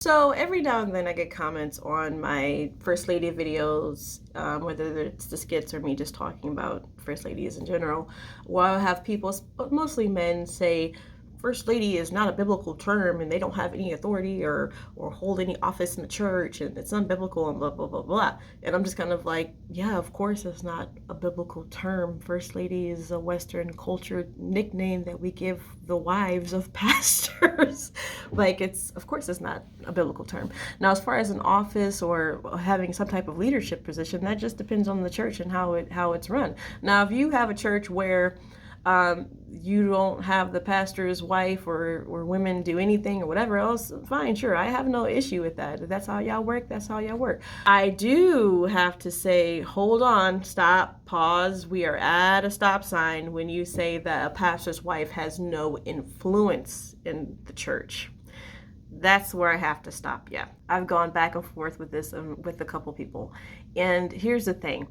So every now and then I get comments on my First Lady videos, whether it's the skits or me just talking about First Ladies in general, where I'll have people, mostly men, say First Lady is not a biblical term and they don't have any authority or hold any office in the church and it's unbiblical and blah, blah, blah, blah. And I'm just kind of like, yeah, of course it's not a biblical term. First Lady is a Western culture nickname that we give the wives of pastors. Like of course it's not a biblical term. Now, as far as an office or having some type of leadership position, that just depends on the church and how it's run. Now, if you have a church where you don't have the pastor's wife or women do anything or whatever else, fine, sure, I have no issue with that. If that's how y'all work, that's how y'all work. I do have to say, hold on, stop, pause. We are at a stop sign when you say that a pastor's wife has no influence in the church. That's where I have to stop. Yeah, I've gone back and forth with this with a couple people. And here's the thing.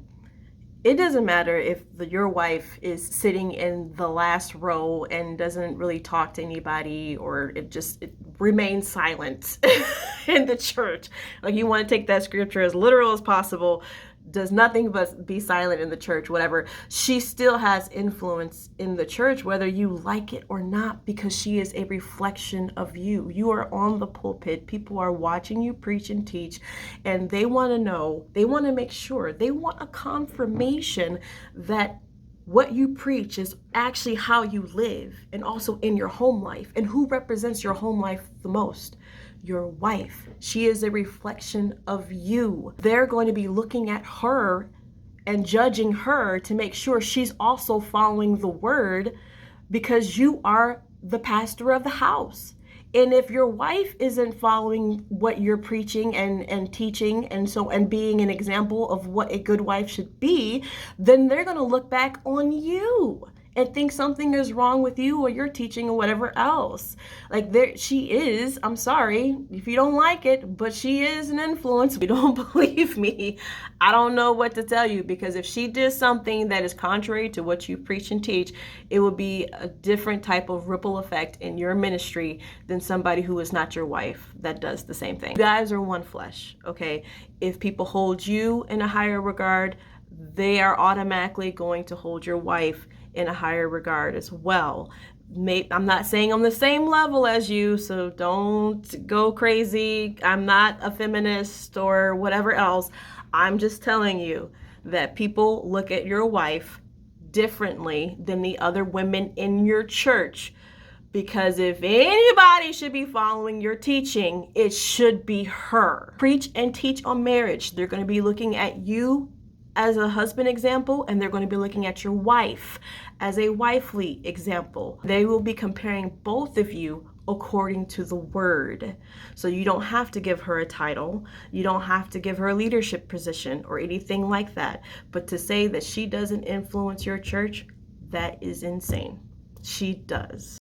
It doesn't matter if your wife is sitting in the last row and doesn't really talk to anybody, or it remains silent in the church. Like, you want to take that scripture as literal as possible, does nothing but be silent in the church, whatever. She still has influence in the church, whether you like it or not, because she is a reflection of you. You are on the pulpit. People are watching you preach and teach, and they want to know, they want to make sure, they want a confirmation that what you preach is actually how you live, and also in your home life. And who represents your home life the most? Your wife. She is a reflection of you. They're going to be looking at her and judging her to make sure she's also following the word, because you are the pastor of the house. And if your wife isn't following what you're preaching and teaching and being an example of what a good wife should be, then they're going to look back on you and think something is wrong with you or your teaching or whatever else. Like, she is, I'm sorry if you don't like it, but she is an influence. If you don't believe me, I don't know what to tell you, because if she did something that is contrary to what you preach and teach, it would be a different type of ripple effect in your ministry than somebody who is not your wife that does the same thing. You guys are one flesh, okay? If people hold you in a higher regard, they are automatically going to hold your wife in a higher regard as well. I'm not saying on the same level as you, so don't go crazy. I'm not a feminist or whatever else. I'm just telling you that people look at your wife differently than the other women in your church. Because if anybody should be following your teaching, it should be her. Preach and teach on marriage. They're going to be looking at you as a husband example, and they're going to be looking at your wife as a wifely example. They will be comparing both of you according to the word. So you don't have to give her a title. You don't have to give her a leadership position or anything like that. But to say that she doesn't influence your church, that is insane. She does.